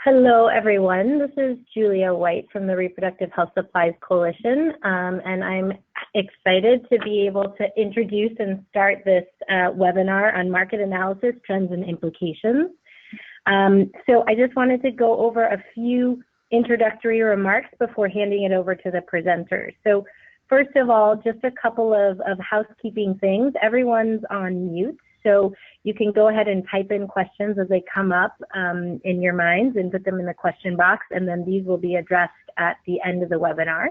Hello, everyone. This is Julia White from the Reproductive Health Supplies Coalition, and I'm excited to be able to introduce and start this webinar on market analysis, trends, and implications. So I just wanted to go over a few introductory remarks before handing it over to the presenters. So first of all, just a couple of housekeeping things. Everyone's on mute, so you can go ahead and type in questions as they come up in your minds and put them in the question box, and then these will be addressed at the end of the webinar.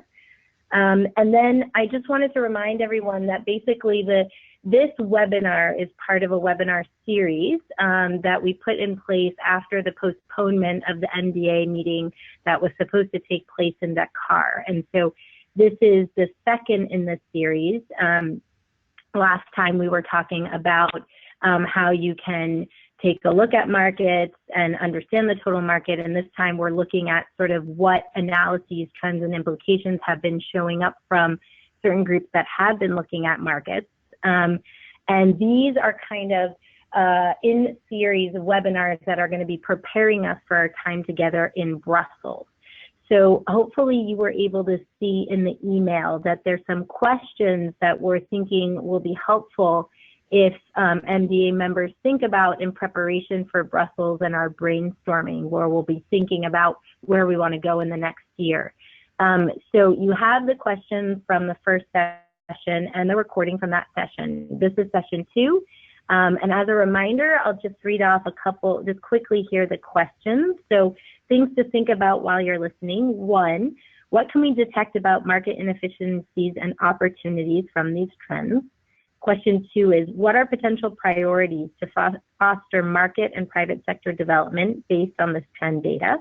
And then I just wanted to remind everyone that basically this webinar is part of a webinar series that we put in place after the postponement of the NDA meeting that was supposed to take place in Dakar. And so this is the second in the series. Last time we were talking about how you can take a look at markets and understand the total market, and this time we're looking at sort of what analyses, trends, and implications have been showing up from certain groups that have been looking at markets. And these are kind of in series webinars that are going to be preparing us for our time together in Brussels. So hopefully you were able to see in the email that there's some questions that we're thinking will be helpful if MDA members think about in preparation for Brussels and our brainstorming, where we'll be thinking about where we want to go in the next year. So you have the questions from the first session and the recording from that session. This is session 2. And as a reminder, I'll just read off a couple, just quickly here, the questions. So things to think about while you're listening. 1, what can we detect about market inefficiencies and opportunities from these trends? Question 2 is, what are potential priorities to foster market and private sector development based on this trend data?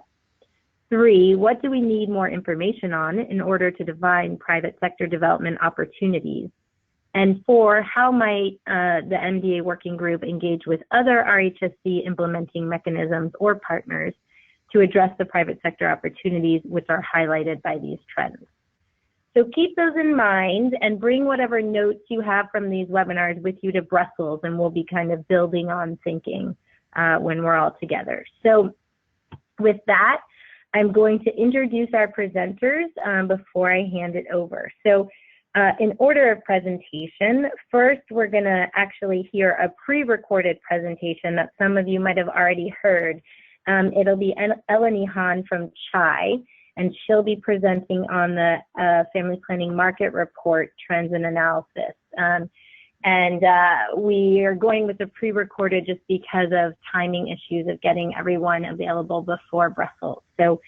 3, what do we need more information on in order to define private sector development opportunities? And 4, how might the MDA working group engage with other RHSC implementing mechanisms or partners to address the private sector opportunities which are highlighted by these trends? So keep those in mind and bring whatever notes you have from these webinars with you to Brussels, and we'll be kind of building on thinking when we're all together. So with that, I'm going to introduce our presenters before I hand it over. So in order of presentation, first we're going to actually hear a pre-recorded presentation that some of you might have already heard. It'll be Eleni Han from CHAI, and she'll be presenting on the Family Planning Market Report Trends and Analysis. We are going with the pre-recorded just because of timing issues of getting everyone available before Brussels. So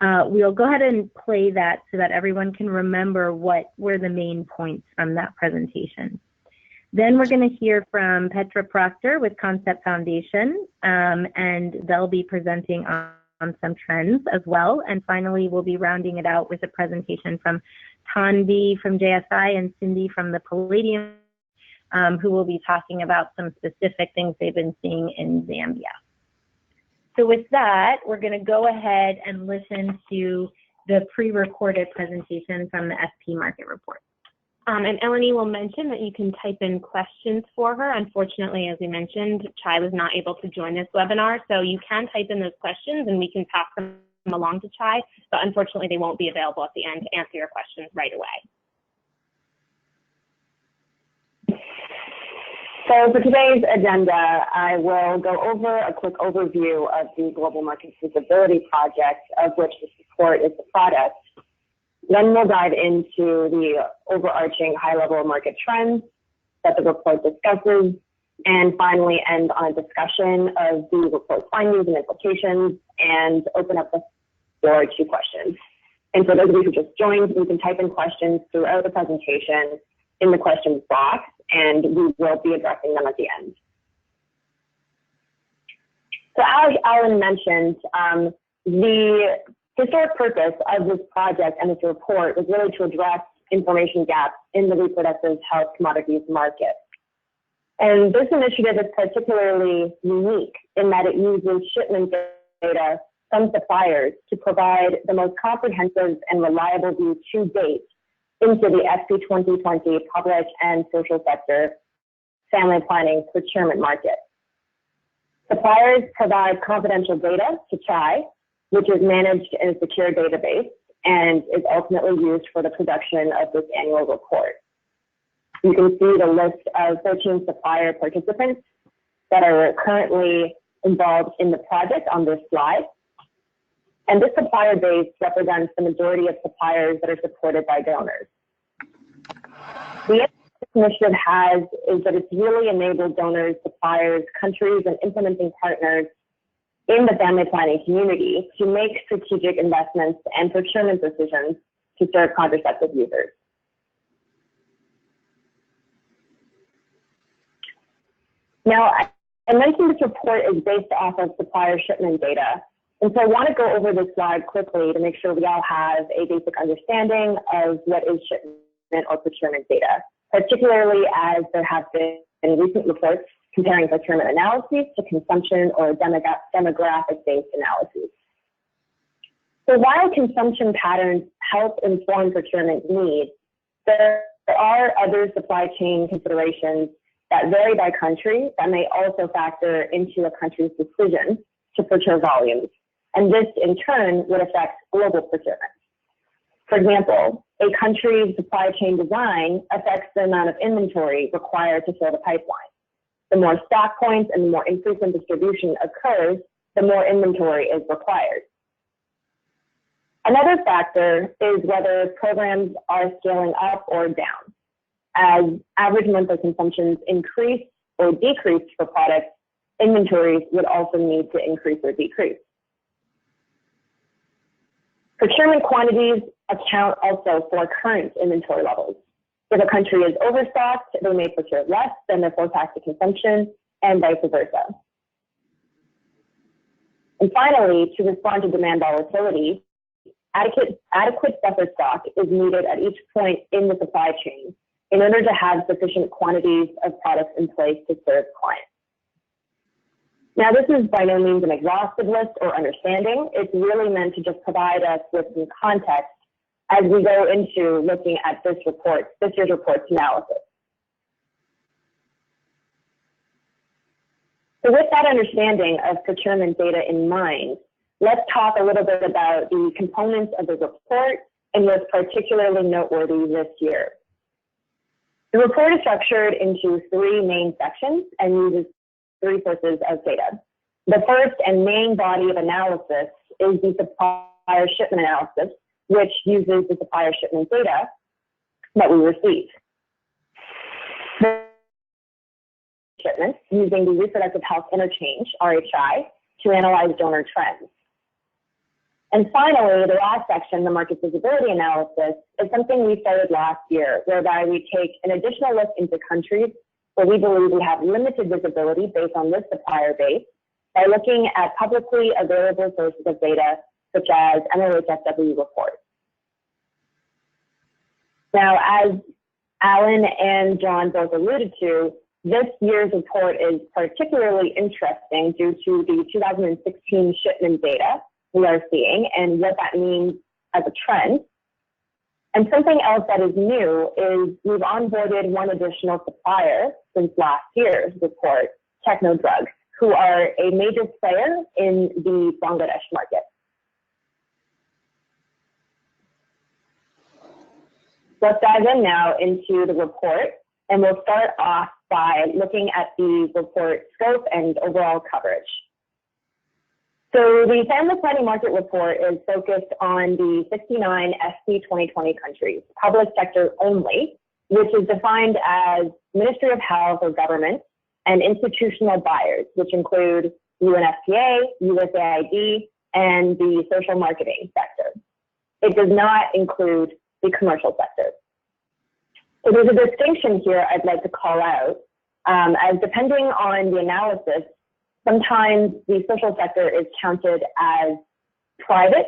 we'll go ahead and play that so that everyone can remember what were the main points from that presentation. Then we're going to hear from Petra Procter with Concept Foundation, and they'll be presenting on some trends as well. And finally, we'll be rounding it out with a presentation from Tanvi from JSI and Cindy from the Palladium, who will be talking about some specific things they've been seeing in Zambia. So with that, we're going to go ahead and listen to the pre-recorded presentation from the FP Market Report. And Eleni will mention that you can type in questions for her. Unfortunately, as we mentioned, Chai was not able to join this webinar, so you can type in those questions and we can pass them along to Chai, but unfortunately they won't be available at the end to answer your questions right away. So for today's agenda, I will go over a quick overview of the Global Market Feasibility Project, of which the support is the product. Then we'll dive into the overarching high-level market trends that the report discusses, and finally end on a discussion of the report's findings and implications, and open up the floor to questions. And for those of you who just joined, you can type in questions throughout the presentation in the questions box, and we will be addressing them at the end. So as Alan mentioned, the historic purpose of this project and this report is really to address information gaps in the reproductive health commodities market. And this initiative is particularly unique in that it uses shipment data from suppliers to provide the most comprehensive and reliable view to date into the FP 2020 public and social sector family planning procurement market. Suppliers provide confidential data to CHAI which is managed in a secure database and is ultimately used for the production of this annual report. You can see the list of 13 supplier participants that are currently involved in the project on this slide. And this supplier base represents the majority of suppliers that are supported by donors. The this initiative has is that it's really enabled donors, suppliers, countries, and implementing partners in the family planning community to make strategic investments and procurement decisions to serve contraceptive users. Now, I mentioned this report is based off of supplier shipment data. And so I want to go over this slide quickly to make sure we all have a basic understanding of what is shipment or procurement data, particularly as there have been recent reports comparing procurement analyses to consumption or demographic-based analyses. So while consumption patterns help inform procurement needs, there are other supply chain considerations that vary by country that may also factor into a country's decision to procure volumes. And this, in turn, would affect global procurement. For example, a country's supply chain design affects the amount of inventory required to fill the pipeline. The more stock points and the more infrequent distribution occurs, the more inventory is required. Another factor is whether programs are scaling up or down. As average monthly consumptions increase or decrease for products, inventories would also need to increase or decrease. Procurement quantities account also for current inventory levels. If a country is overstocked, they may procure less than their forecasted consumption, and vice versa. And finally, to respond to demand volatility, adequate buffer stock is needed at each point in the supply chain in order to have sufficient quantities of products in place to serve clients. Now, this is by no means an exhaustive list or understanding. It's really meant to just provide us with some context as we go into looking at this year's report's analysis. So with that understanding of procurement data in mind, let's talk a little bit about the components of the report and what's particularly noteworthy this year. The report is structured into three main sections and uses three sources of data. The first and main body of analysis is the supplier shipment analysis, which uses the supplier shipment data that we receive. The shipments using the Reproductive Health Interchange, RHI, to analyze donor trends. And finally, the last section, the market visibility analysis, is something we started last year, whereby we take an additional look into countries where we believe we have limited visibility based on this supplier base by looking at publicly available sources of data, such as MOHFW reports. Now, as Alan and John both alluded to, this year's report is particularly interesting due to the 2016 shipment data we are seeing and what that means as a trend. And something else that is new is we've onboarded one additional supplier since last year's report, Technodrug, who are a major player in the Bangladesh market. Let's dive in now into the report, and we'll start off by looking at the report scope and overall coverage. So the Family Planning Market Report is focused on the 69 SC 2020 countries, public sector only, which is defined as Ministry of Health or government, and institutional buyers, which include UNFPA, USAID, and the social marketing sector. It does not include the commercial sector. So there's a distinction here I'd like to call out, as depending on the analysis, sometimes the social sector is counted as private.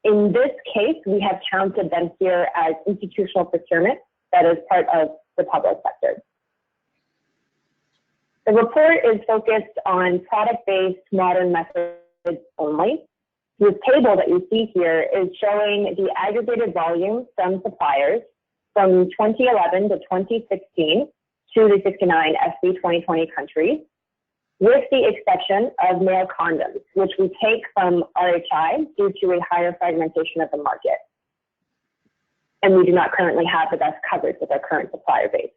In this case, we have counted them here as institutional procurement that is part of the public sector. The report is focused on product-based modern methods only. This table that you see here is showing the aggregated volume from suppliers from 2011 to 2016 to the 69 SC 2020 countries. with the exception of male condoms, which we take from RHI due to a higher fragmentation of the market. And we do not currently have the best coverage with our current supplier base.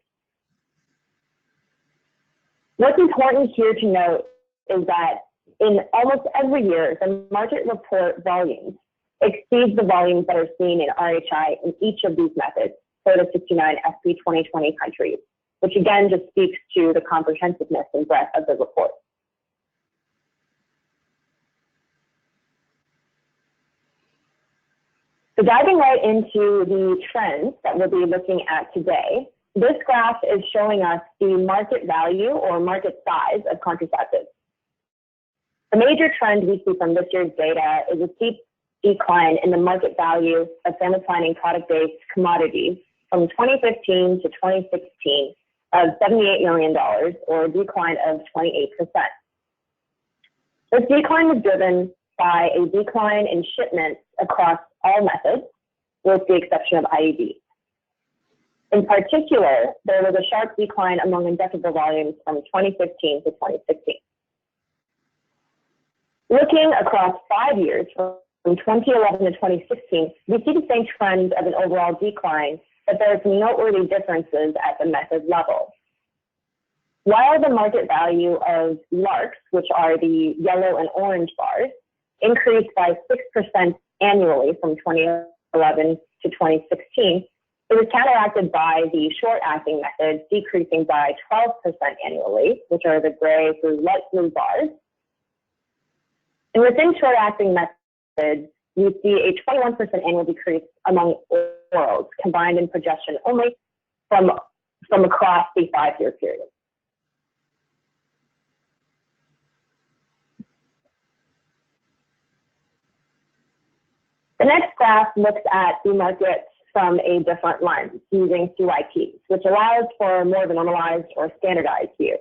What's important here to note is that in almost every year, the market report volumes exceeds the volumes that are seen in RHI in each of these methods for the 69 SB 2020 countries, which again just speaks to the comprehensiveness and breadth of the report. So diving right into the trends that we'll be looking at today, this graph is showing us the market value or market size of contraceptives. The major trend we see from this year's data is a steep decline in the market value of family planning product-based commodities from 2015 to 2016 of $78 million, or a decline of 28%. This decline was driven by a decline in shipments across all methods, with the exception of IUD. In particular, there was a sharp decline among injectable volumes from 2015 to 2016. Looking across 5 years, from 2011 to 2016, we see the same trend of an overall decline, but there are some noteworthy differences at the method level. While the market value of LARCs, which are the yellow and orange bars, increased by 6% annually from 2011 to 2016, it was counteracted by the short-acting methods, decreasing by 12% annually, which are the gray through light blue bars. And within short-acting methods, we see a 21% annual decrease among orals, combined in progestin only, from across the 5-year period. The next graph looks at the market from a different lens, using CYPs, which allows for more of a normalized or standardized view.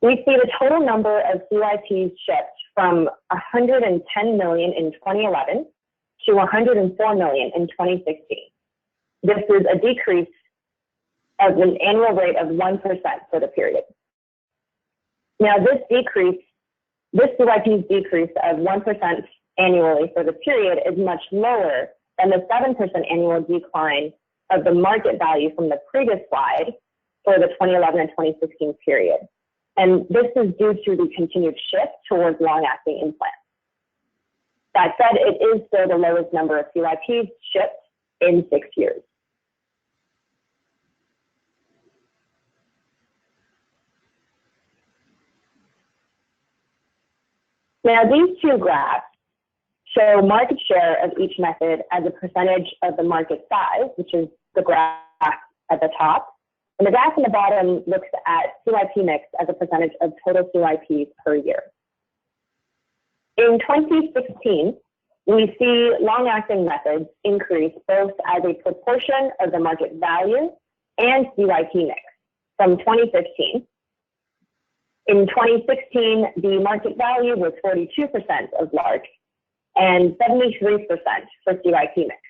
We see the total number of CYPs shipped from 110 million in 2011 to 104 million in 2016. This is a decrease of an annual rate of 1% for the period. Now, this CYP's decrease of 1% annually for the period is much lower than the 7% annual decline of the market value from the previous slide for the 2011 and 2016 period. And this is due to the continued shift towards long-acting implants. That said, it is still the lowest number of CYPs shipped in 6 years. Now, these two graphs show market share of each method as a percentage of the market size, which is the graph at the top. And the graph on the bottom looks at CYP mix as a percentage of total CYPs per year. In 2016, we see long-acting methods increase both as a proportion of the market value and CYP mix from 2015. In 2016, the market value was 42% of LARC and 73% for CYP mix.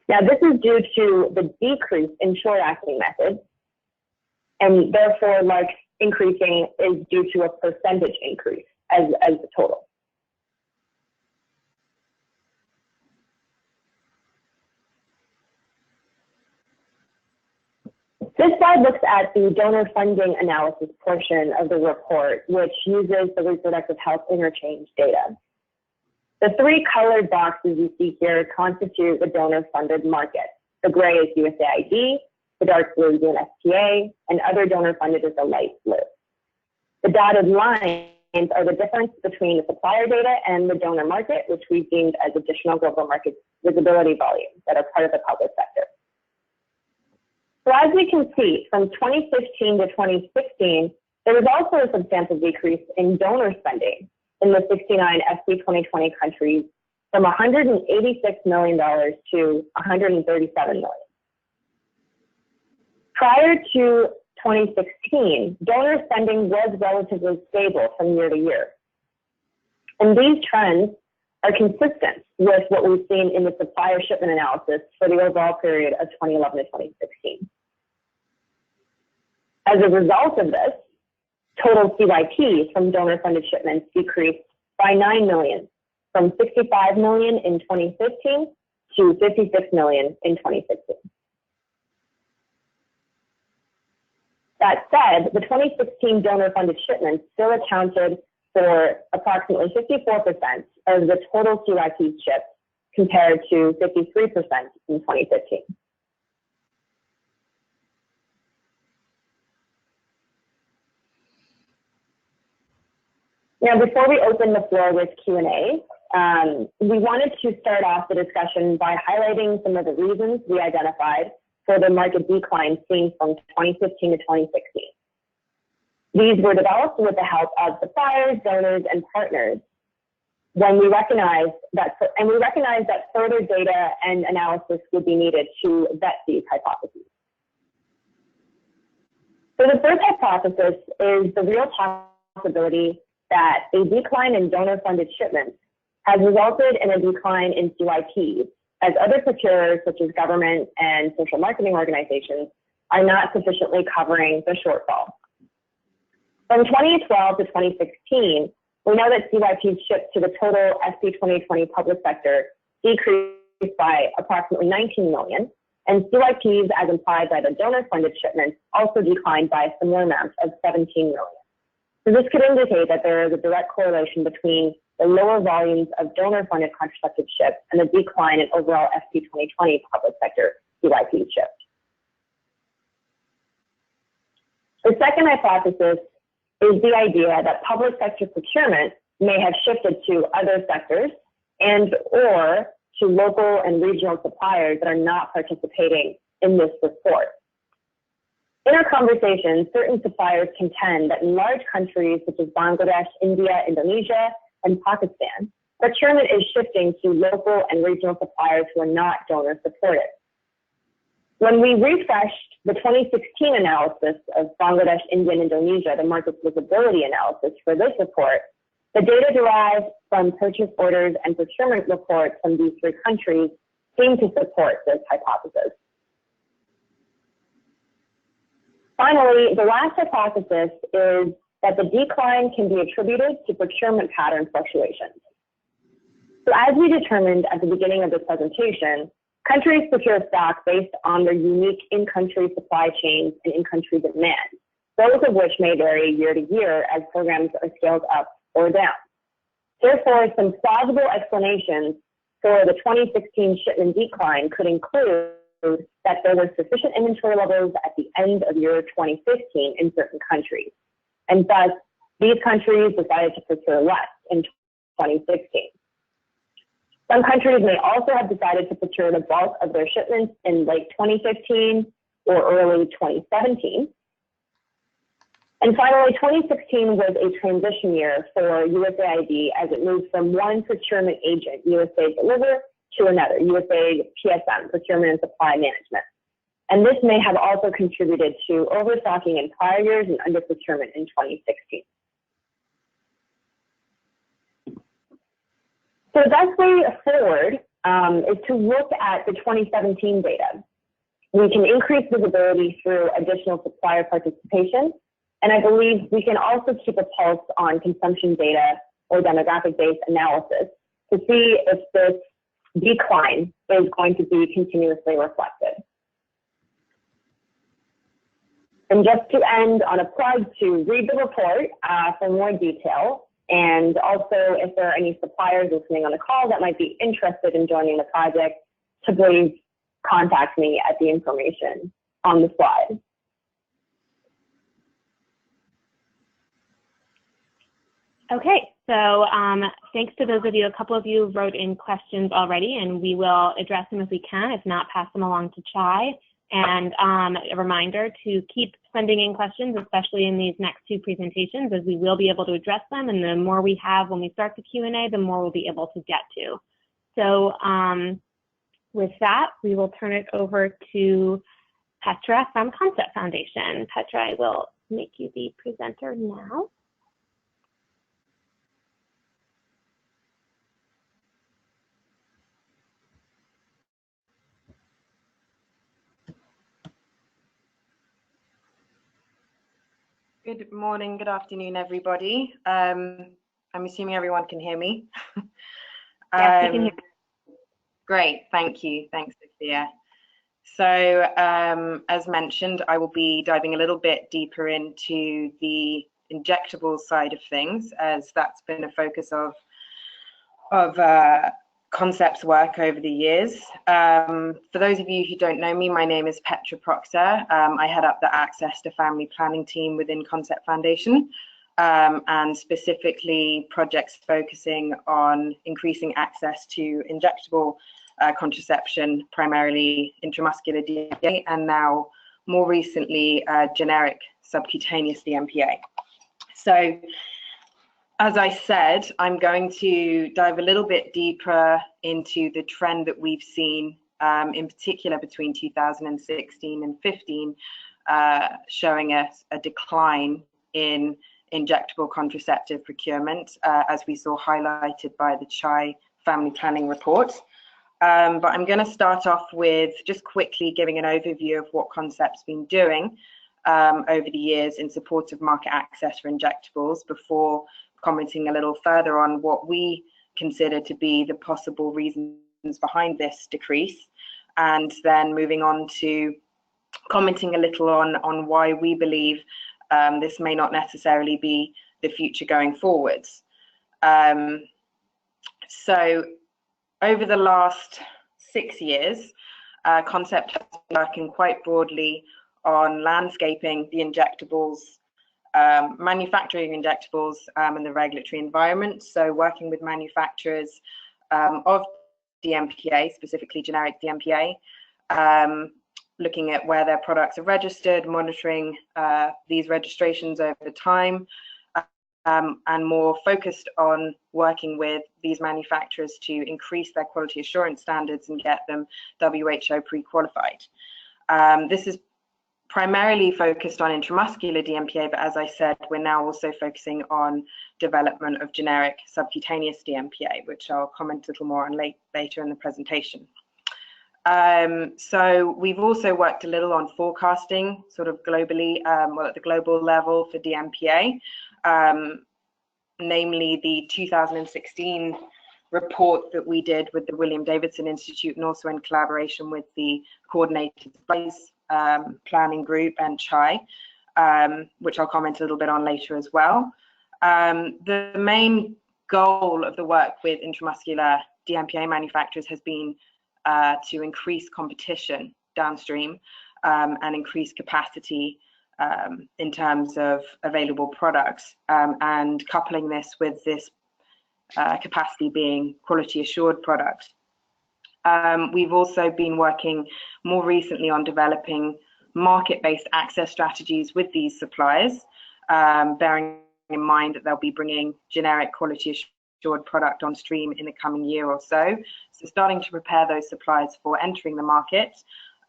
Now, this is due to the decrease in short-acting methods, and therefore LARC increasing is due to a percentage increase as the total. This slide looks at the donor funding analysis portion of the report, which uses the reproductive health interchange data. The 3 colored boxes you see here constitute the donor-funded market. The gray is USAID, the dark blue is UNFPA, and other donor-funded is the light blue. The dotted lines are the difference between the supplier data and the donor market, which we've deemed as additional global market visibility volumes that are part of the public sector. So as we can see, from 2015 to 2016, there was also a substantial decrease in donor spending in the 69 SB 2020 countries from $186 million to $137 million. Prior to 2016, donor spending was relatively stable from year to year. And these trends are consistent with what we've seen in the supplier shipment analysis for the overall period of 2011 to 2016. As a result of this, Total CYPs from donor-funded shipments decreased by 9 million, from 65 million in 2015 to 56 million in 2016. That said, the 2016 donor-funded shipments still accounted for approximately 54% of the total CYPs shipped, compared to 53% in 2015. Now, before we open the floor with Q&A, we wanted to start off the discussion by highlighting some of the reasons we identified for the market decline seen from 2015 to 2016. These were developed with the help of suppliers, donors, and partners when we recognized that, further data and analysis would be needed to vet these hypotheses. So the first hypothesis is the real possibility that a decline in donor-funded shipments has resulted in a decline in CYPs, as other procurers, such as government and social marketing organizations, are not sufficiently covering the shortfall. From 2012 to 2016, we know that CYPs shipped to the total SB 2020 public sector decreased by approximately 19 million, and CYPs, as implied by the donor-funded shipments, also declined by a similar amount of 17 million. So this could indicate that there is a direct correlation between the lower volumes of donor-funded contraceptive ships and the decline in overall SB 2020 public sector CYP shipped. The second hypothesis is the idea that public sector procurement may have shifted to other sectors and or to local and regional suppliers that are not participating in this report. In our conversations, certain suppliers contend that in large countries such as Bangladesh, India, Indonesia, and Pakistan, procurement is shifting to local and regional suppliers who are not donor supported. When we refreshed the 2016 analysis of Bangladesh, India, and Indonesia, the market visibility analysis for this report, the data derived from purchase orders and procurement reports from these three countries seem to support this hypothesis. Finally, the last hypothesis is that the decline can be attributed to procurement pattern fluctuations. So as we determined at the beginning of this presentation, countries procure stock based on their unique in-country supply chains and in-country demand, both of which may vary year to year as programs are scaled up or down. Therefore, some plausible explanations for the 2016 shipment decline could include that there were sufficient inventory levels at the end of year 2015 in certain countries, and thus these countries decided to procure less in 2016. Some countries may also have decided to procure the bulk of their shipments in late 2015 or early 2017. And finally, 2016 was a transition year for USAID as it moved from one procurement agent, USAID Deliver, to another, USAID PSM, Procurement and Supply Management. And this may have also contributed to overstocking in prior years and underprocurement in 2016. So the best way forward is to look at the 2017 data. We can increase visibility through additional supplier participation, and I believe we can also keep a pulse on consumption data or demographic-based analysis to see if this decline is going to be continuously reflected. And just to end on a plug to read the report for more detail, and also if there are any suppliers listening on the call that might be interested in joining the project, to please contact me at the information on the slide. Okay, so thanks to those of you, a couple of you wrote in questions already, and we will address them if we can. If not, pass them along to Chai. And a reminder to keep sending in questions, especially in these next two presentations, as we will be able to address them. And the more we have when we start the Q&A, the more we'll be able to get to. So with that, we will turn it over to Petra from Concept Foundation. Petra, I will make you the presenter now. Good morning, good afternoon, everybody. I'm assuming everyone can hear me. Yes, we can hear. Great, thank you. Thanks, Sophia. So, as mentioned, I will be diving a little bit deeper into the injectable side of things, as that's been a focus of Concept's work over the years. For those of you who don't know me, my name is Petra Procter. I head up the Access to Family Planning team within Concept Foundation, and specifically projects focusing on increasing access to injectable contraception, primarily intramuscular DMPA, and now more recently generic subcutaneous DMPA. So, as I said, I'm going to dive a little bit deeper into the trend that we've seen, in particular between 2016 and 15, showing us a decline in injectable contraceptive procurement, as we saw highlighted by the CHI Family Planning Report. But I'm going to start off with just quickly giving an overview of what Concept's been doing over the years in support of market access for injectables, before commenting a little further on what we consider to be the possible reasons behind this decrease, and then moving on to commenting a little on why we believe this may not necessarily be the future going forwards. So over the last 6 years, Concept has been working quite broadly on landscaping the injectables, manufacturing injectables, and the regulatory environment. So working with manufacturers of DMPA, specifically generic DMPA, looking at where their products are registered, monitoring these registrations over time, and more focused on working with these manufacturers to increase their quality assurance standards and get them WHO pre-qualified. This is primarily focused on intramuscular DMPA, but as I said, we're now also focusing on development of generic subcutaneous DMPA, which I'll comment a little more on later in the presentation. So we've also worked a little on forecasting, sort of globally, well, at the global level for DMPA, namely the 2016 report that we did with the William Davidson Institute, and also in collaboration with the Coordinated Supplies Planning Group and CHI, which I'll comment a little bit on later as well. The main goal of the work with intramuscular DMPA manufacturers has been to increase competition downstream, and increase capacity in terms of available products, and coupling this with this capacity being quality assured products. We've also been working more recently on developing market-based access strategies with these suppliers, bearing in mind that they'll be bringing generic quality assured product on stream in the coming year or so. So starting to prepare those suppliers for entering the market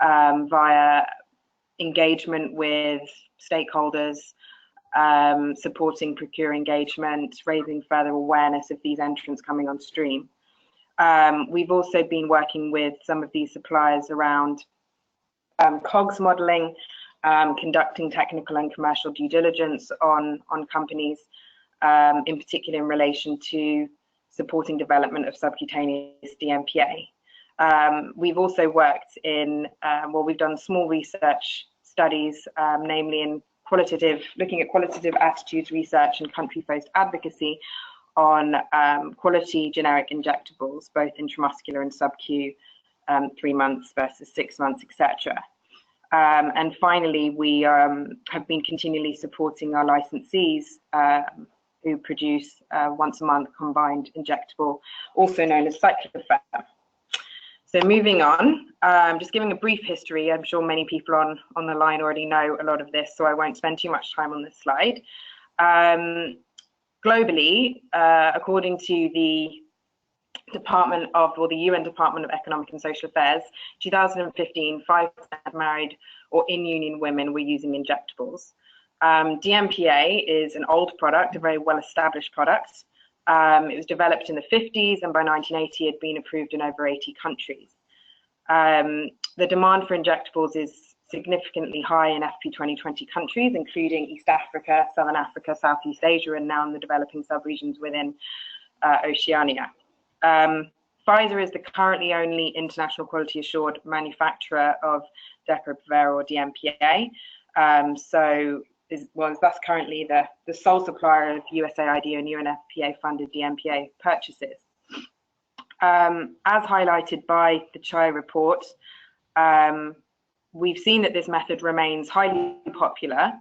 via engagement with stakeholders, supporting procure engagement, raising further awareness of these entrants coming on stream. We've also been working with some of these suppliers around COGS modeling, conducting technical and commercial due diligence on companies, in particular in relation to supporting development of subcutaneous DMPA. We've also worked in, well, we've done small research studies, namely in looking at qualitative attitudes research and country-based advocacy on quality generic injectables, both intramuscular and sub-Q, 3 months versus 6 months, etc. And finally, we have been continually supporting our licensees who produce once a month combined injectable, also known as cyclophen. So moving on, just giving a brief history. I'm sure many people on the line already know a lot of this, so I won't spend too much time on this slide. Globally, according to the UN Department of Economic and Social Affairs, 2015, 5% of married or in-union women were using injectables. DMPA is an old product, a very well-established product. It was developed in the 50s, and by 1980 it had been approved in over 80 countries. The demand for injectables is significantly high in FP 2020 countries, including East Africa, Southern Africa, Southeast Asia, and now in the developing subregions within Oceania. Pfizer is the currently only international quality assured manufacturer of Depo-Provera or DMPA. Is thus currently the sole supplier of USAID and UNFPA funded DMPA purchases. As highlighted by the CHAI report, we've seen that this method remains highly popular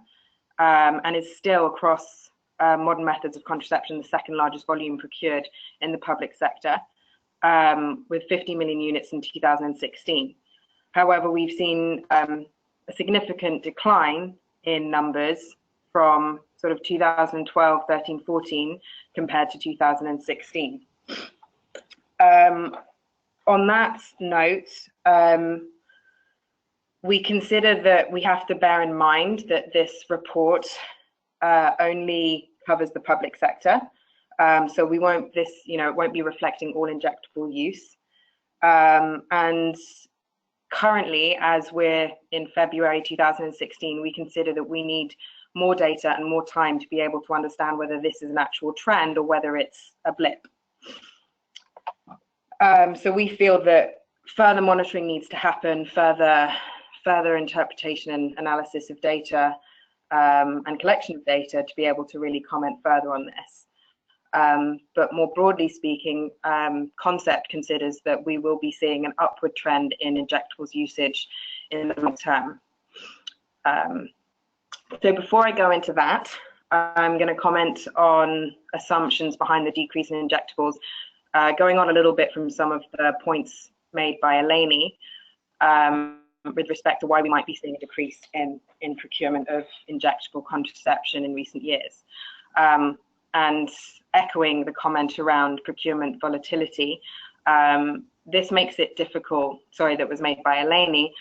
and is still across modern methods of contraception the second largest volume procured in the public sector, with 50 million units in 2016. However, we've seen a significant decline in numbers from sort of 2012, 13, 14 compared to 2016. On that note, we consider that we have to bear in mind that this report only covers the public sector. So we won't, it won't be reflecting all injectable use. And currently, as we're in February 2016, we consider that we need more data and more time to be able to understand whether this is an actual trend or whether it's a blip. So we feel that further monitoring needs to happen, further interpretation and analysis of data and collection of data to be able to really comment further on this. But more broadly speaking, Concept considers that we will be seeing an upward trend in injectables usage in the long term. So before I go into that, I'm going to comment on assumptions behind the decrease in injectables, going on a little bit from some of the points made by Eleni with respect to why we might be seeing a decrease in procurement of injectable contraception in recent years. And echoing the comment around procurement volatility, this makes it difficult, that was made by Eleni,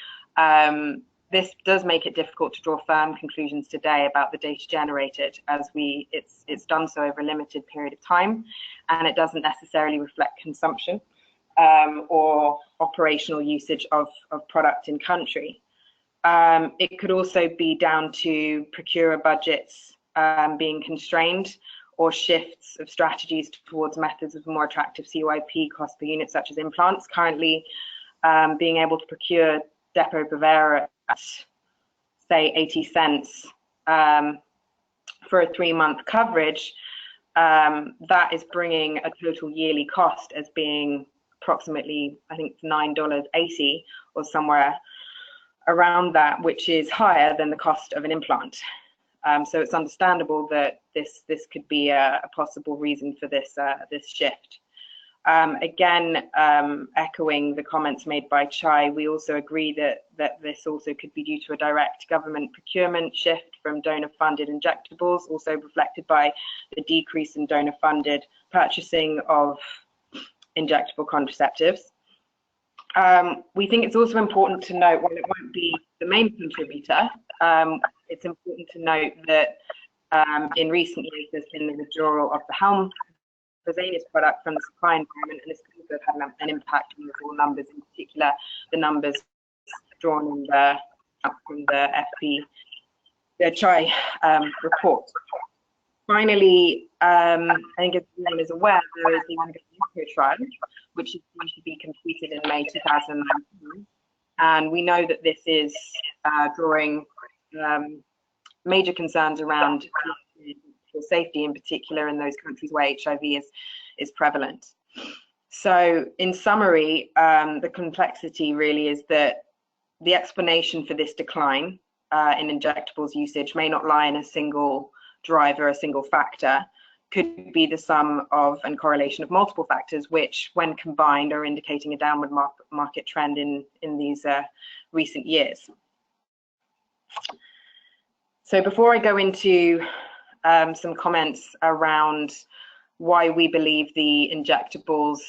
this does make it difficult to draw firm conclusions today about the data generated, as it's done so over a limited period of time, and it doesn't necessarily reflect consumption or operational usage of product in country. It could also be down to procurer budgets being constrained, or shifts of strategies towards methods of more attractive CYP cost per unit, such as implants. Currently, being able to procure Depo-Provera at, say, 80 cents for a 3-month coverage, that is bringing a total yearly cost as being approximately, I think, $9.80 or somewhere around that, which is higher than the cost of an implant. So it's understandable that this could be a possible reason for this shift. Again, echoing the comments made by CHAI, we also agree that this also could be due to a direct government procurement shift from donor-funded injectables, also reflected by the decrease in donor-funded purchasing of injectable contraceptives. We think it's also important to note, while it won't be the main contributor, it's important to note that in recent years there's been the withdrawal of the Helm product from the supply environment, and this could also have had an impact on the raw numbers, in particular the numbers drawn in from the CHAI report. Finally, I think as everyone is aware, there is the ongoing trial, which is due to be completed in May 2019, and we know that this is drawing major concerns around safety, in particular in those countries where HIV is prevalent. So in summary, the complexity really is that the explanation for this decline in injectables usage may not lie in a single driver, a single factor, could be the sum of and correlation of multiple factors, which when combined are indicating a downward market trend in these recent years. So before I go into some comments around why we believe the injectables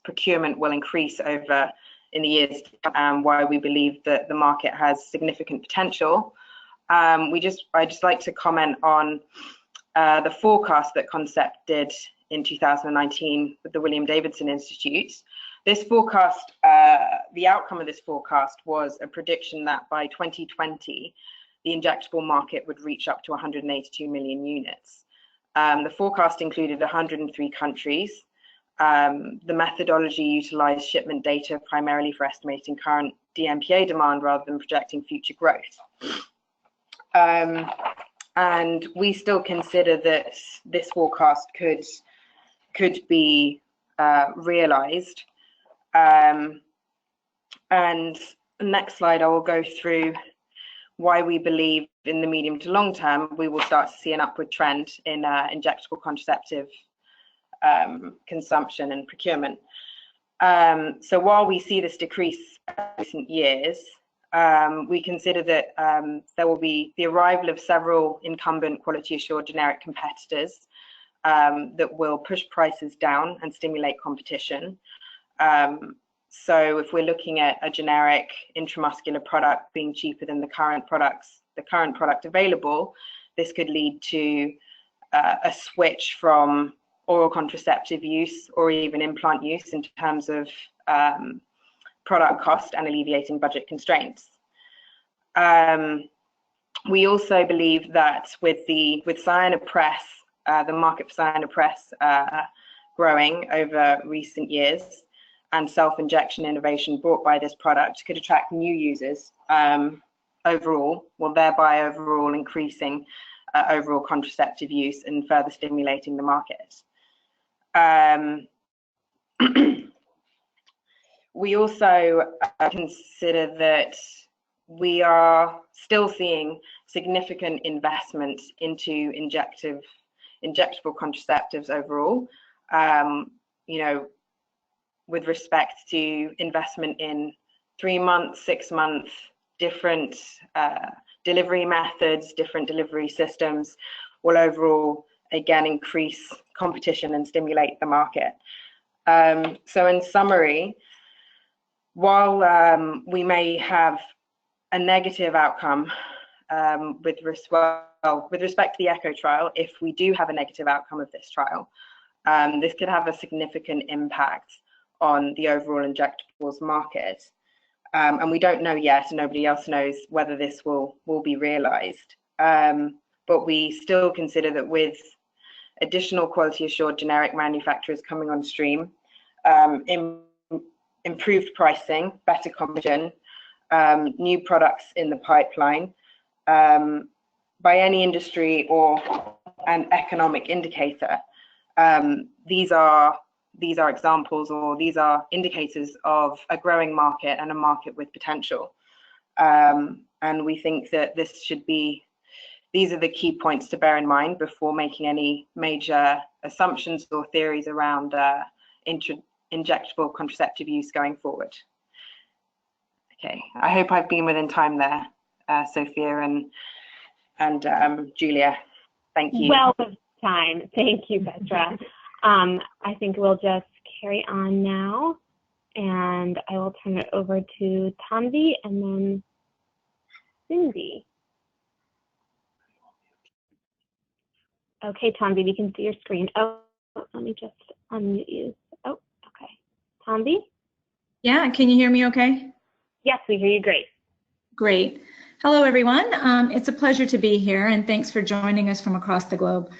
procurement will increase over in the years, why we believe that the market has significant potential, I'd just like to comment on the forecast that Concept did in 2019 with the William Davidson Institute, This forecast, the outcome of this forecast was a prediction that by 2020, the injectable market would reach up to 182 million units. The forecast included 103 countries. The methodology utilized shipment data primarily for estimating current DMPA demand rather than projecting future growth. And we still consider that this forecast could be realized. And next slide, I will go through why we believe in the medium to long term we will start to see an upward trend in injectable contraceptive consumption and procurement. So while we see this decrease in recent years, we consider that there will be the arrival of several incumbent quality assured generic competitors that will push prices down and stimulate competition. So if we're looking at a generic intramuscular product being cheaper than the current product available, this could lead to a switch from oral contraceptive use or even implant use in terms of product cost and alleviating budget constraints. We also believe that with Cyanopress, the market for Cyanopress growing over recent years, and self-injection innovation brought by this product could attract new users overall, well, thereby overall increasing overall contraceptive use and further stimulating the market. We also consider that we are still seeing significant investment into injectable contraceptives overall. You know, with respect to investment in 3 months, 6 months, different delivery methods, different delivery systems will overall, again, increase competition and stimulate the market. So in summary, while we may have a negative outcome with respect to the ECHO trial, if we do have a negative outcome of this trial, this could have a significant impact on the overall injectables market. And we don't know yet, and nobody else knows whether this will be realized. But we still consider that with additional quality assured generic manufacturers coming on stream, improved pricing, better competition, new products in the pipeline, by any industry or an economic indicator, these are examples, or these are indicators of a growing market and a market with potential. And we think that these are the key points to bear in mind before making any major assumptions or theories around injectable contraceptive use going forward. Okay, I hope I've been within time there, Sophia and Julia. Thank you. Well with time. Thank you, Petra. I think we'll just carry on now, and I will turn it over to Tanvi and then Cindy. Okay, Tanvi, we can see your screen. Oh, let me just unmute you. Oh, okay. Tanvi? Yeah, can you hear me okay? Yes, we hear you great. Great. Hello, everyone. It's a pleasure to be here, and thanks for joining us from across the globe.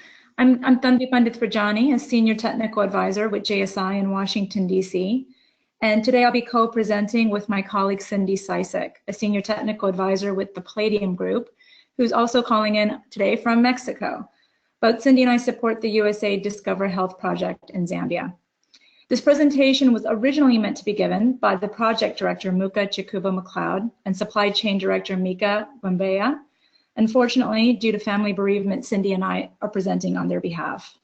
I'm Tanvi Pandit-Rajani, a Senior Technical Advisor with JSI in Washington, D.C. And today I'll be co-presenting with my colleague Cindy Sisek, a Senior Technical Advisor with the Palladium Group, who's also calling in today from Mexico. But Cindy and I support the USAID Discover Health project in Zambia. This presentation was originally meant to be given by the project director, Muka Chikuba-McLeod, and supply chain director, Mika Wembeya. Unfortunately, due to family bereavement, Cindy and I are presenting on their behalf.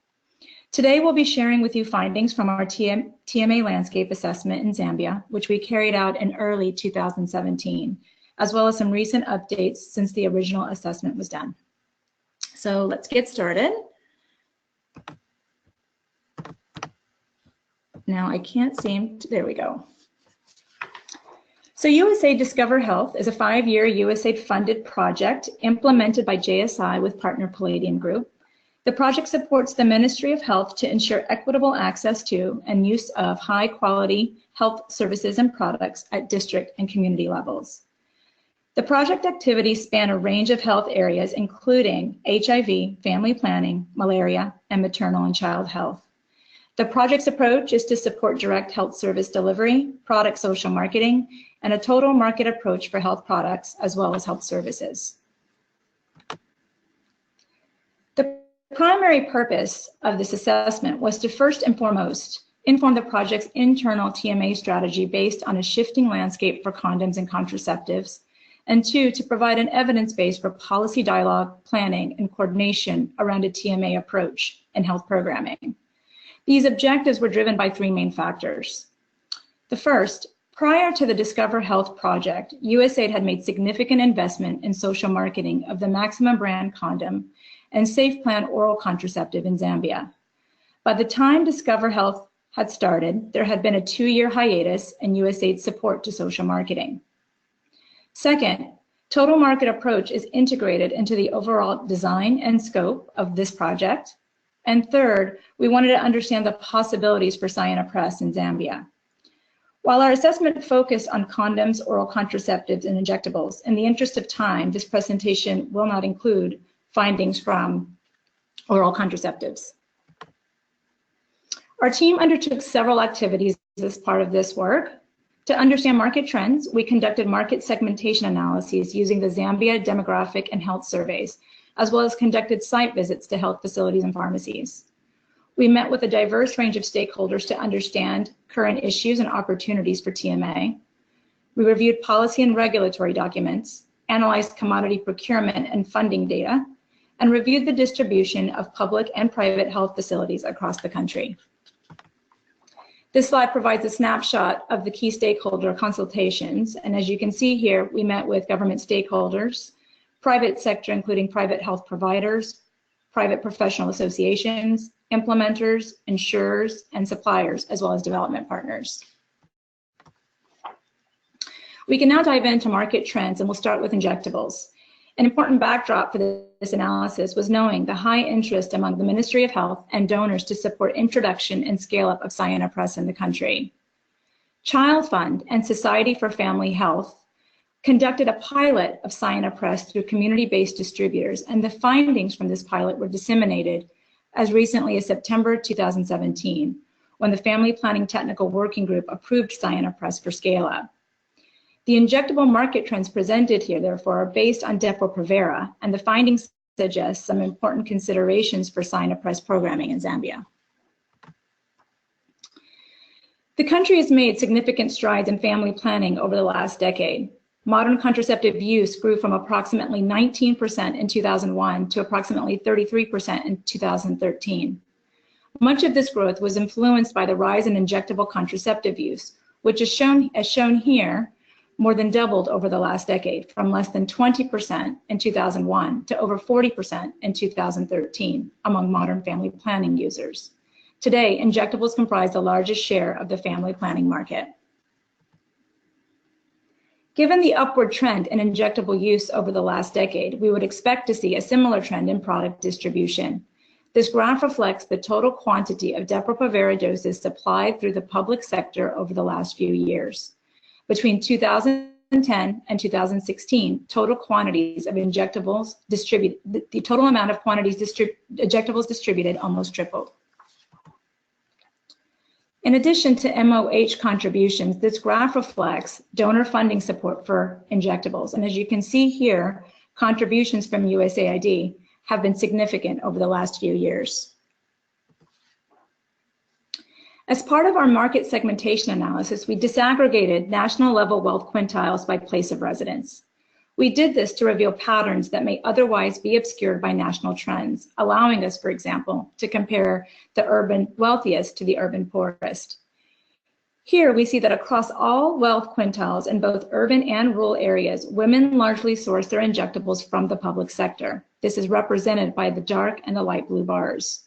Today, we'll be sharing with you findings from our TMA landscape assessment in Zambia, which we carried out in early 2017, as well as some recent updates since the original assessment was done. So let's get started. Now I can't seem to, there we go. So USAID Discover Health is a 5-year USAID-funded project implemented by JSI with partner Palladium Group. The project supports the Ministry of Health to ensure equitable access to and use of high-quality health services and products at district and community levels. The project activities span a range of health areas, including HIV, family planning, malaria, and maternal and child health. The project's approach is to support direct health service delivery, product social marketing, and a total market approach for health products as well as health services. The primary purpose of this assessment was to first and foremost inform the project's internal TMA strategy based on a shifting landscape for condoms and contraceptives, and two, to provide an evidence base for policy dialogue, planning, and coordination around a TMA approach in health programming. These objectives were driven by three main factors. The first, prior to the Discover Health project, USAID had made significant investment in social marketing of the Maximum brand condom and Safe Plan oral contraceptive in Zambia. By the time Discover Health had started, there had been a 2-year hiatus in USAID's support to social marketing. Second, total market approach is integrated into the overall design and scope of this project. And third, we wanted to understand the possibilities for Cyanopress in Zambia. While our assessment focused on condoms, oral contraceptives, and injectables, in the interest of time, this presentation will not include findings from oral contraceptives. Our team undertook several activities as part of this work. To understand market trends, we conducted market segmentation analyses using the Zambia Demographic and Health Surveys, as well as conducted site visits to health facilities and pharmacies. We met with a diverse range of stakeholders to understand current issues and opportunities for TMA. We reviewed policy and regulatory documents, analyzed commodity procurement and funding data, and reviewed the distribution of public and private health facilities across the country. This slide provides a snapshot of the key stakeholder consultations, and as you can see here, we met with government stakeholders, private sector, including private health providers, private professional associations, implementers, insurers, and suppliers, as well as development partners. We can now dive into market trends, and we'll start with injectables. An important backdrop for this analysis was knowing the high interest among the Ministry of Health and donors to support introduction and scale-up of Cyanopress in the country. Child Fund and Society for Family Health conducted a pilot of Cyanopress through community-based distributors, and the findings from this pilot were disseminated as recently as September 2017, when the Family Planning Technical Working Group approved Cyanopress for scale-up. The injectable market trends presented here, therefore, are based on Depo-Provera, and the findings suggest some important considerations for Cyanopress programming in Zambia. The country has made significant strides in family planning over the last decade. Modern contraceptive use grew from approximately 19% in 2001 to approximately 33% in 2013. Much of this growth was influenced by the rise in injectable contraceptive use, which is shown here, more than doubled over the last decade, from less than 20% in 2001 to over 40% in 2013 among modern family planning users. Today, injectables comprise the largest share of the family planning market. Given the upward trend in injectable use over the last decade, we would expect to see a similar trend in product distribution. This graph reflects the total quantity of Depo-Provera doses supplied through the public sector over the last few years. Between 2010 and 2016, total quantities of injectables distributed, the total amount of quantities injectables distributed almost tripled. In addition to MOH contributions, this graph reflects donor funding support for injectables. And as you can see here, contributions from USAID have been significant over the last few years. As part of our market segmentation analysis, we disaggregated national level wealth quintiles by place of residence. We did this to reveal patterns that may otherwise be obscured by national trends, allowing us, for example, to compare the urban wealthiest to the urban poorest. Here we see that across all wealth quintiles in both urban and rural areas, women largely source their injectables from the public sector. This is represented by the dark and the light blue bars.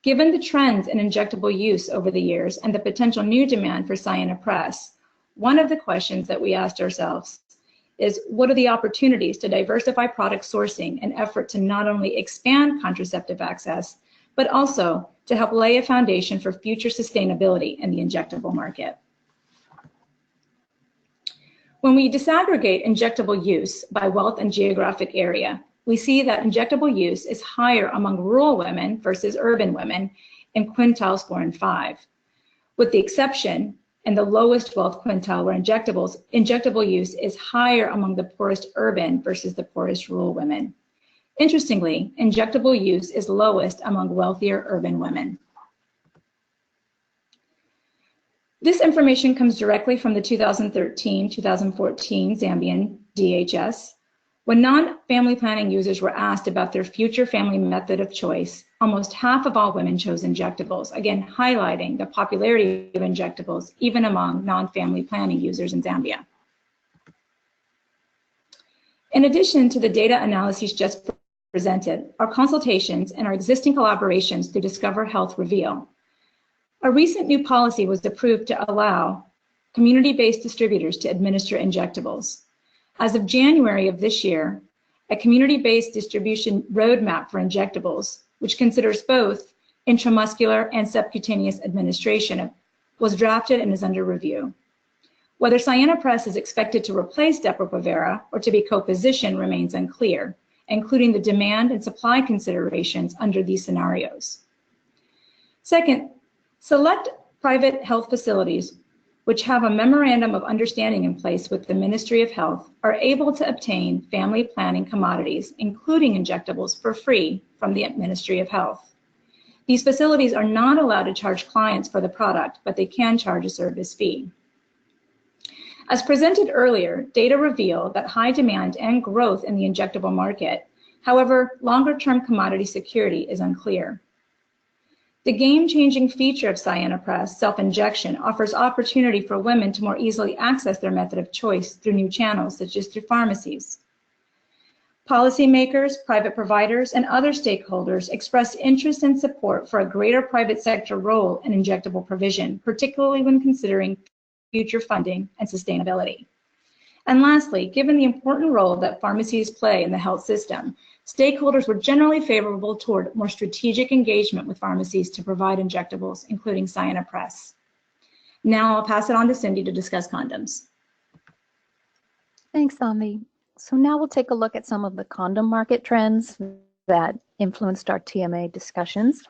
Given the trends in injectable use over the years and the potential new demand for Cyanopress, one of the questions that we asked ourselves is, what are the opportunities to diversify product sourcing in an effort to not only expand contraceptive access, but also to help lay a foundation for future sustainability in the injectable market? When we disaggregate injectable use by wealth and geographic area, we see that injectable use is higher among rural women versus urban women in quintiles 4 and 5, with the exception in the lowest wealth quintile where injectable use is higher among the poorest urban versus the poorest rural women. Interestingly, injectable use is lowest among wealthier urban women. This information comes directly from the 2013-2014 Zambian DHS. When non-family planning users were asked about their future family method of choice, almost half of all women chose injectables, again highlighting the popularity of injectables even among non-family planning users in Zambia. In addition to the data analyses just presented, our consultations and our existing collaborations through Discover Health reveal a recent new policy was approved to allow community-based distributors to administer injectables. As of January of this year, a community-based distribution roadmap for injectables, which considers both intramuscular and subcutaneous administration, was drafted and is under review. Whether Cyanopress is expected to replace Depo-Provera or to be co-positioned remains unclear, including the demand and supply considerations under these scenarios. Second, select private health facilities which have a memorandum of understanding in place with the Ministry of Health are able to obtain family planning commodities, including injectables, for free from the Ministry of Health. These facilities are not allowed to charge clients for the product, but they can charge a service fee. As presented earlier, data reveal that high demand and growth in the injectable market. However, longer-term commodity security is unclear. The game-changing feature of Cyanopress, self-injection, offers opportunity for women to more easily access their method of choice through new channels, such as through pharmacies. Policymakers, private providers, and other stakeholders express interest and support for a greater private sector role in injectable provision, particularly when considering future funding and sustainability. And lastly, given the important role that pharmacies play in the health system, stakeholders were generally favorable toward more strategic engagement with pharmacies to provide injectables, including Cyanopress. Now I'll pass it on to Cindy to discuss condoms. Thanks, Amvi. So now we'll take a look at some of the condom market trends that influenced our TMA discussions.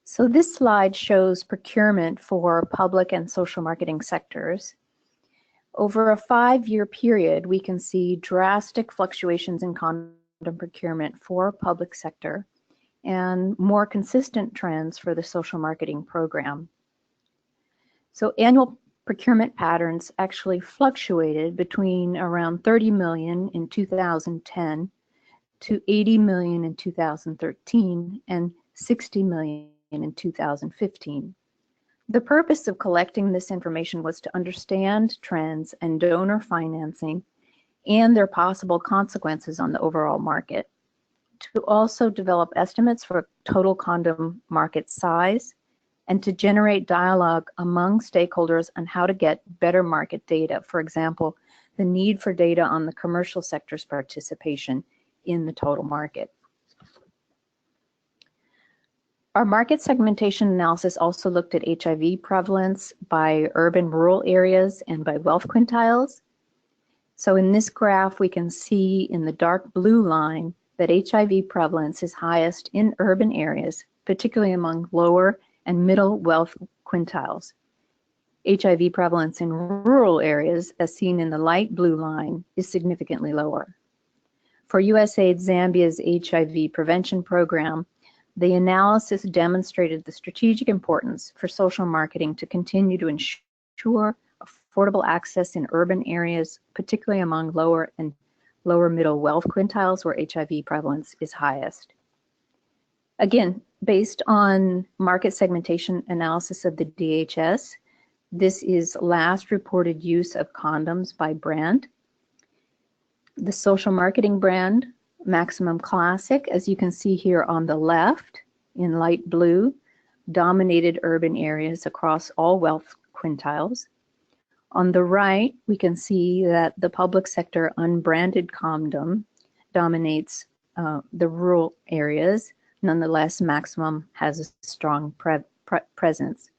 So this slide shows procurement for public and social marketing sectors. Over a 5-year period, we can see drastic fluctuations in condom procurement for public sector and more consistent trends for the social marketing program. So annual procurement patterns actually fluctuated between around 30 million in 2010 to 80 million in 2013 and 60 million in 2015. The purpose of collecting this information was to understand trends and donor financing and their possible consequences on the overall market, to also develop estimates for total condom market size, and to generate dialogue among stakeholders on how to get better market data. For example, the need for data on the commercial sector's participation in the total market. Our market segmentation analysis also looked at HIV prevalence by urban-rural areas and by wealth quintiles. So in this graph, we can see in the dark blue line that HIV prevalence is highest in urban areas, particularly among lower and middle wealth quintiles. HIV prevalence in rural areas, as seen in the light blue line, is significantly lower. For USAID Zambia's HIV prevention program, the analysis demonstrated the strategic importance for social marketing to continue to ensure affordable access in urban areas, particularly among lower and lower middle wealth quintiles where HIV prevalence is highest. Again, based on market segmentation analysis of the DHS, this is last reported use of condoms by brand. The social marketing brand, Maximum Classic, as you can see here on the left in light blue, dominated urban areas across all wealth quintiles. On the right, we can see that the public sector unbranded condom dominates the rural areas. Nonetheless, Maximum has a strong presence.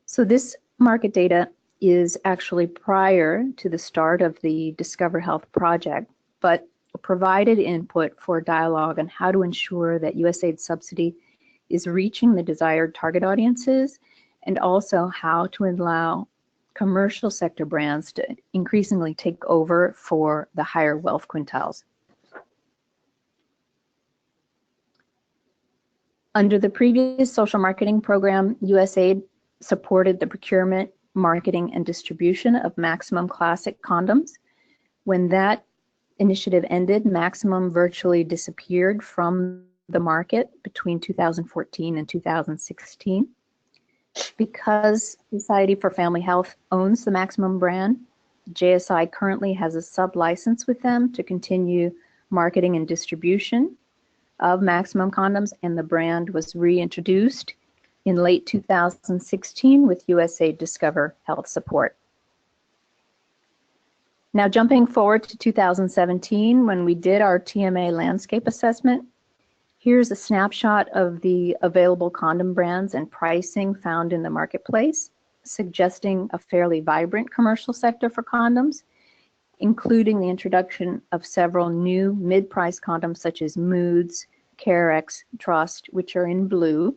So this market data is actually prior to the start of the Discover Health project, but provided input for dialogue on how to ensure that USAID subsidy is reaching the desired target audiences, and also how to allow commercial sector brands to increasingly take over for the higher wealth quintiles. Under the previous social marketing program, USAID supported the procurement, marketing, and distribution of Maximum Classic condoms. When that initiative ended, Maximum virtually disappeared from the market between 2014 and 2016. Because Society for Family Health owns the Maximum brand, JSI currently has a sub-license with them to continue marketing and distribution of Maximum condoms, and the brand was reintroduced in late 2016 with USAID Discover Health support. Now jumping forward to 2017, when we did our TMA landscape assessment, here's a snapshot of the available condom brands and pricing found in the marketplace, suggesting a fairly vibrant commercial sector for condoms, including the introduction of several new mid-price condoms such as Moods, Carex, Trust, which are in blue,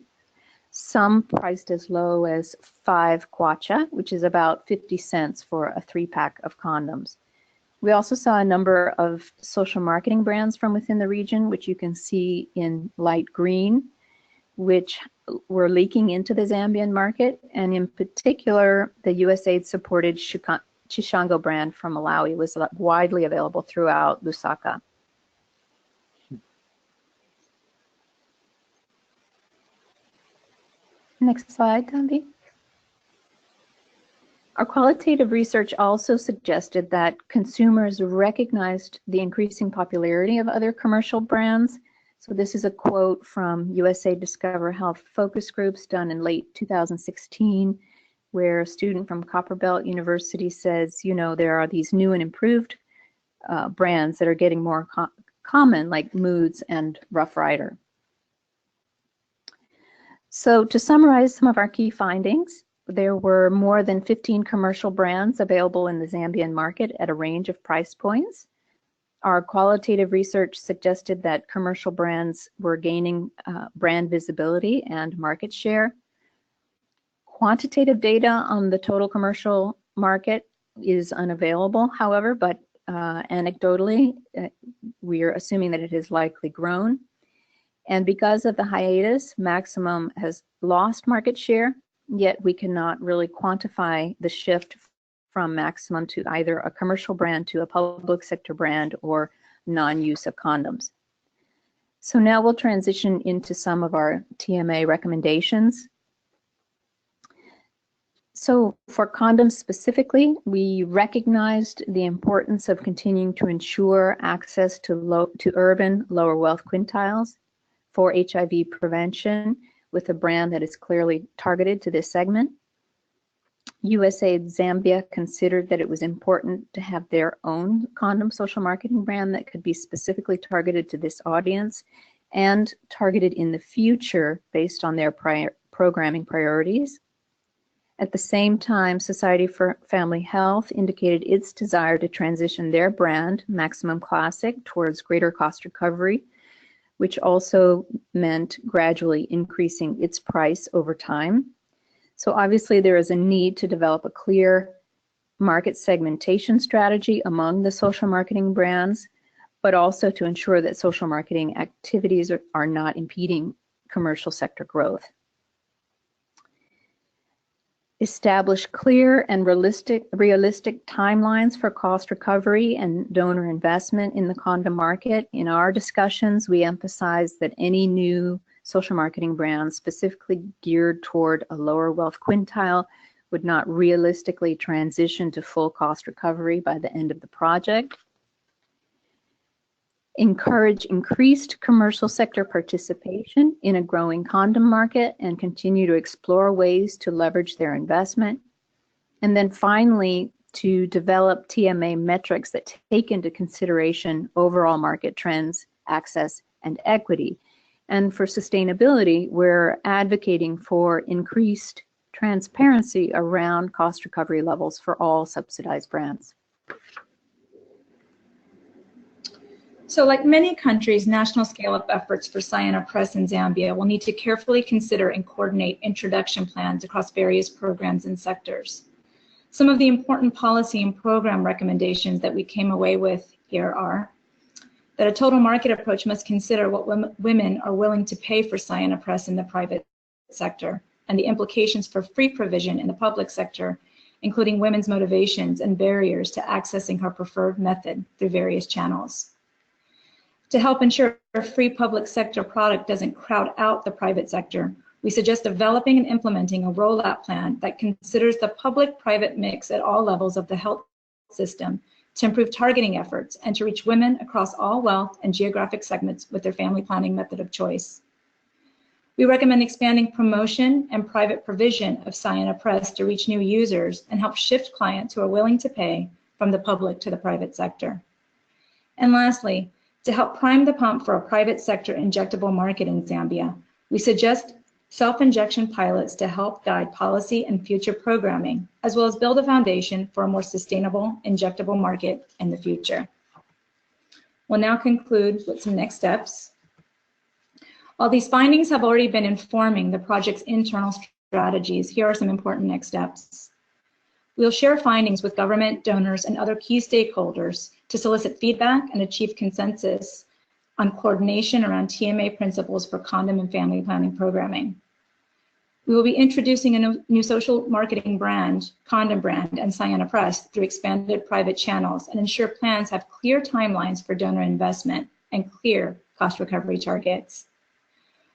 some priced as low as 5 kwacha, which is about 50 cents for a 3-pack of condoms. We also saw a number of social marketing brands from within the region, which you can see in light green, which were leaking into the Zambian market, and in particular, the USAID-supported Chishango brand from Malawi was widely available throughout Lusaka. Next slide, Gandhi. Our qualitative research also suggested that consumers recognized the increasing popularity of other commercial brands. So this is a quote from USA Discover Health focus groups done in late 2016, where a student from Copperbelt University says, you know, there are these new and improved brands that are getting more common, like Moods and Rough Rider. So to summarize some of our key findings, there were more than 15 commercial brands available in the Zambian market at a range of price points. Our qualitative research suggested that commercial brands were gaining brand visibility and market share. Quantitative data on the total commercial market is unavailable, however, but anecdotally, we are assuming that it has likely grown. And because of the hiatus, Maximum has lost market share, yet we cannot really quantify the shift from Maximum to either a commercial brand to a public sector brand or non-use of condoms. So now we'll transition into some of our TMA recommendations. So for condoms specifically, we recognized the importance of continuing to ensure access to urban lower wealth quintiles for HIV prevention with a brand that is clearly targeted to this segment. USAID Zambia considered that it was important to have their own condom social marketing brand that could be specifically targeted to this audience and targeted in the future based on their programming priorities. At the same time, Society for Family Health indicated its desire to transition their brand, Maximum Classic, towards greater cost recovery, which also meant gradually increasing its price over time. So obviously there is a need to develop a clear market segmentation strategy among the social marketing brands, but also to ensure that social marketing activities are not impeding commercial sector growth. Establish clear and realistic timelines for cost recovery and donor investment in the condom market. In our discussions, we emphasize that any new social marketing brands specifically geared toward a lower wealth quintile would not realistically transition to full cost recovery by the end of the project. Encourage increased commercial sector participation in a growing condom market and continue to explore ways to leverage their investment. And then finally, to develop TMA metrics that take into consideration overall market trends, access, and equity. And for sustainability, we're advocating for increased transparency around cost recovery levels for all subsidized brands. So like many countries, national scale-up efforts for Cyanopress in Zambia will need to carefully consider and coordinate introduction plans across various programs and sectors. Some of the important policy and program recommendations that we came away with here are that a total market approach must consider what women are willing to pay for Cyanopress in the private sector and the implications for free provision in the public sector, including women's motivations and barriers to accessing her preferred method through various channels. To help ensure a free public sector product doesn't crowd out the private sector, we suggest developing and implementing a rollout plan that considers the public-private mix at all levels of the health system to improve targeting efforts and to reach women across all wealth and geographic segments with their family planning method of choice. We recommend expanding promotion and private provision of Cyanopress to reach new users and help shift clients who are willing to pay from the public to the private sector. And lastly, to help prime the pump for a private sector injectable market in Zambia, we suggest self-injection pilots to help guide policy and future programming, as well as build a foundation for a more sustainable injectable market in the future. We'll now conclude with some next steps. While these findings have already been informing the project's internal strategies, here are some important next steps. We'll share findings with government, donors, and other key stakeholders to solicit feedback and achieve consensus on coordination around TMA principles for condom and family planning programming. We will be introducing a new social marketing brand, Condom Brand, and Cyanopress through expanded private channels and ensure plans have clear timelines for donor investment and clear cost recovery targets.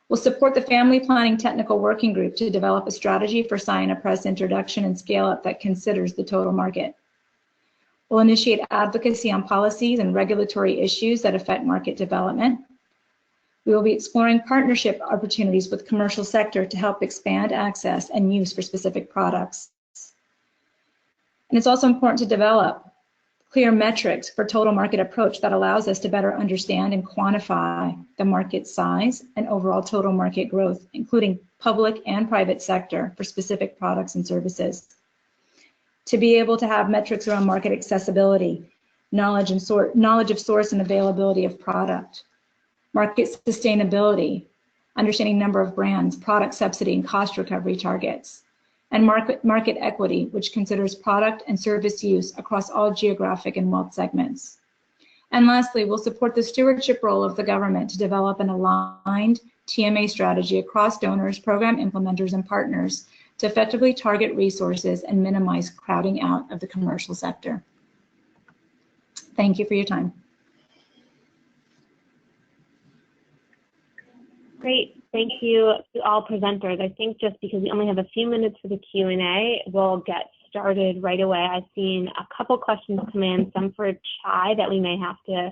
We'll support the Family Planning Technical Working Group to develop a strategy for Cyanopress introduction and scale-up that considers the total market. We'll initiate advocacy on policies and regulatory issues that affect market development. We will be exploring partnership opportunities with commercial sector to help expand access and use for specific products. And it's also important to develop clear metrics for total market approach that allows us to better understand and quantify the market size and overall total market growth, including public and private sector for specific products and services. To be able to have metrics around market accessibility, knowledge of source and availability of product, market sustainability, understanding number of brands, product subsidy and cost recovery targets, and market equity, which considers product and service use across all geographic and wealth segments. And lastly, we'll support the stewardship role of the government to develop an aligned TMA strategy across donors, program implementers, and partners to effectively target resources and minimize crowding out of the commercial sector. Thank you for your time. Great. Thank you to all presenters. I think just because we only have a few minutes for the Q&A, we'll get started right away. I've seen a couple questions come in, some for Chai that we may have to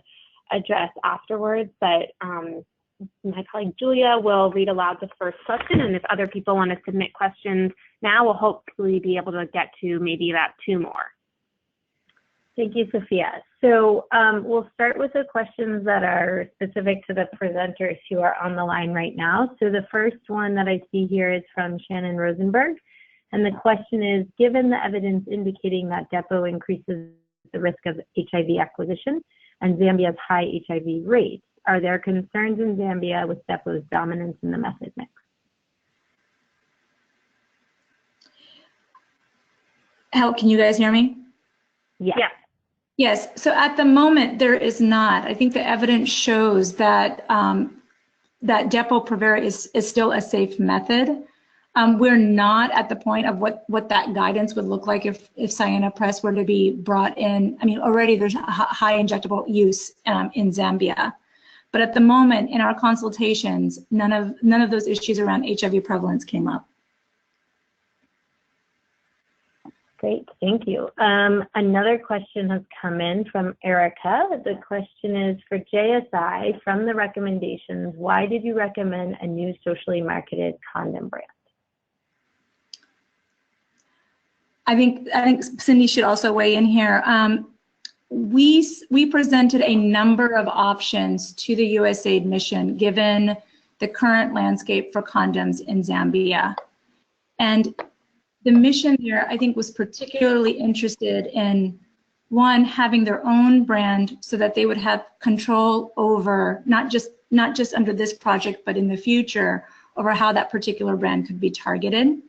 address afterwards, but my colleague Julia will read aloud the first question, and if other people want to submit questions now, we'll hopefully be able to get to maybe about 2 more. Thank you, Sophia. So we'll start with the questions that are specific to the presenters who are on the line right now. So the first one that I see here is from Shannon Rosenberg. And the question is, given the evidence indicating that DEPO increases the risk of HIV acquisition and Zambia's high HIV rates, are there concerns in Zambia with DEPO's dominance in the method mix? Can you guys hear me? Yeah. Yes, so at the moment there is not. I think the evidence shows that that Depo-Provera is still a safe method. We're not at the point of what that guidance would look like if Cyanopress were to be brought in. I mean, already there's high injectable use in Zambia, but at the moment in our consultations, none of those issues around HIV prevalence came up. Great, thank you. Another question has come in from Erica. The question is for JSI, from the recommendations, why did you recommend a new socially marketed condom brand? I think Cindy should also weigh in here. We presented a number of options to the USAID mission given the current landscape for condoms in Zambia. And the mission there, I think, was particularly interested in, one, having their own brand so that they would have control over, not just under this project, but in the future, over how that particular brand could be targeted.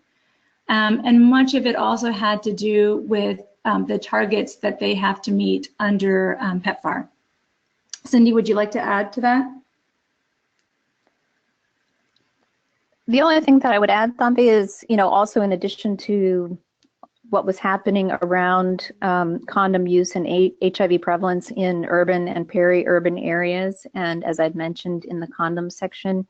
And much of it also had to do with the targets that they have to meet under PEPFAR. Cindy, would you like to add to that? The only thing that I would add, Thambi, is, also in addition to what was happening around condom use and HIV prevalence in urban and peri-urban areas, and as I'd mentioned in the condom section,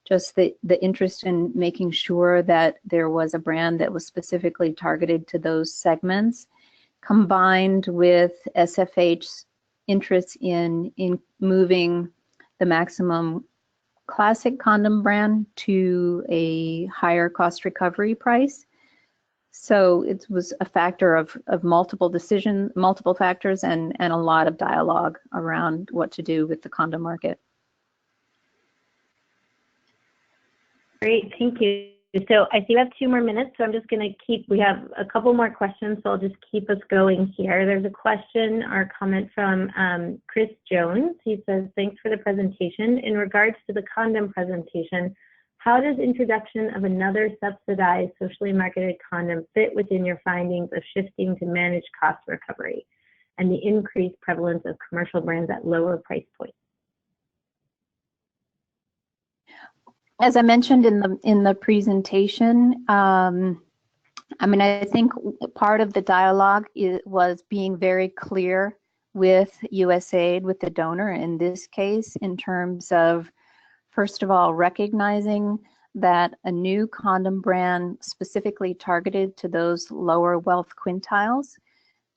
just the interest in making sure that there was a brand that was specifically targeted to those segments, combined with SFH's interest in moving the Maximum Classic condom brand to a higher cost recovery price. So it was a factor of multiple factors, and a lot of dialogue around what to do with the condom market. Great, thank you. So I see we have 2 more minutes, so I'm just going to we have a couple more questions, so I'll just keep us going here. There's a question or comment from Chris Jones. He says, thanks for the presentation. In regards to the condom presentation, how does introduction of another subsidized, socially marketed condom fit within your findings of shifting to managed cost recovery and the increased prevalence of commercial brands at lower price points? As I mentioned in the presentation, I think part of the dialogue was being very clear with USAID, with the donor in this case, in terms of, first of all, recognizing that a new condom brand specifically targeted to those lower wealth quintiles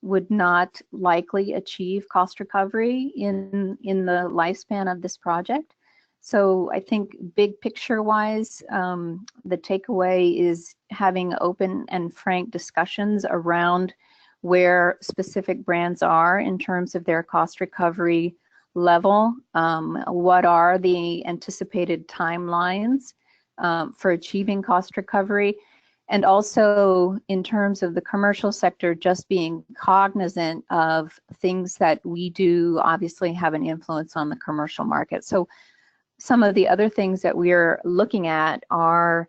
would not likely achieve cost recovery in the lifespan of this project. So I think big picture wise, the takeaway is having open and frank discussions around where specific brands are in terms of their cost recovery level, what are the anticipated timelines for achieving cost recovery, and also in terms of the commercial sector, just being cognizant of things that we do obviously have an influence on the commercial market. So some of the other things that we're looking at are,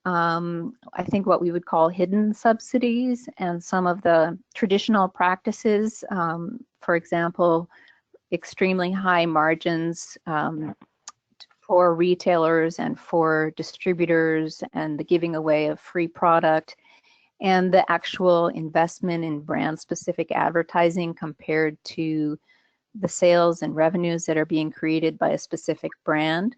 I think, what we would call hidden subsidies, and some of the traditional practices, for example, extremely high margins for retailers and for distributors, and the giving away of free product, and the actual investment in brand-specific advertising compared to the sales and revenues that are being created by a specific brand.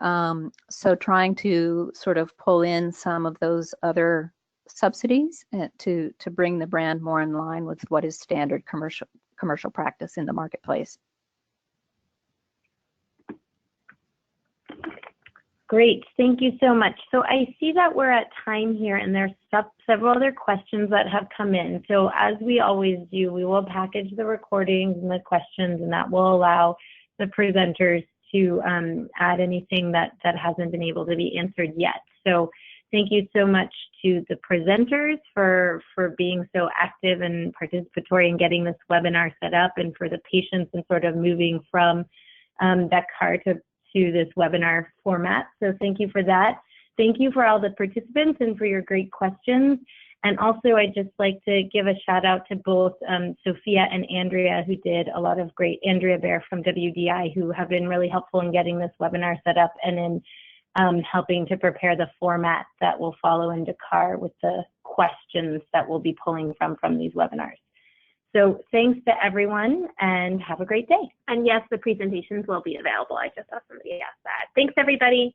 So trying to sort of pull in some of those other subsidies to bring the brand more in line with what is standard commercial practice in the marketplace. Great, thank you so much. So I see that we're at time here, and there's several other questions that have come in. So as we always do, we will package the recordings and the questions, and that will allow the presenters to add anything that hasn't been able to be answered yet. So thank you so much to the presenters for being so active and participatory in getting this webinar set up, and for the patience in sort of moving from that card to this webinar format. So thank you for that. Thank you for all the participants and for your great questions. And also, I'd just like to give a shout out to both Sophia and Andrea, who did a lot of great, Andrea Bear from WDI, who have been really helpful in getting this webinar set up, and in helping to prepare the format that will follow in Dakar with the questions that we'll be pulling from these webinars. So thanks to everyone, and have a great day. And yes, the presentations will be available. I just saw somebody ask that. Thanks, everybody.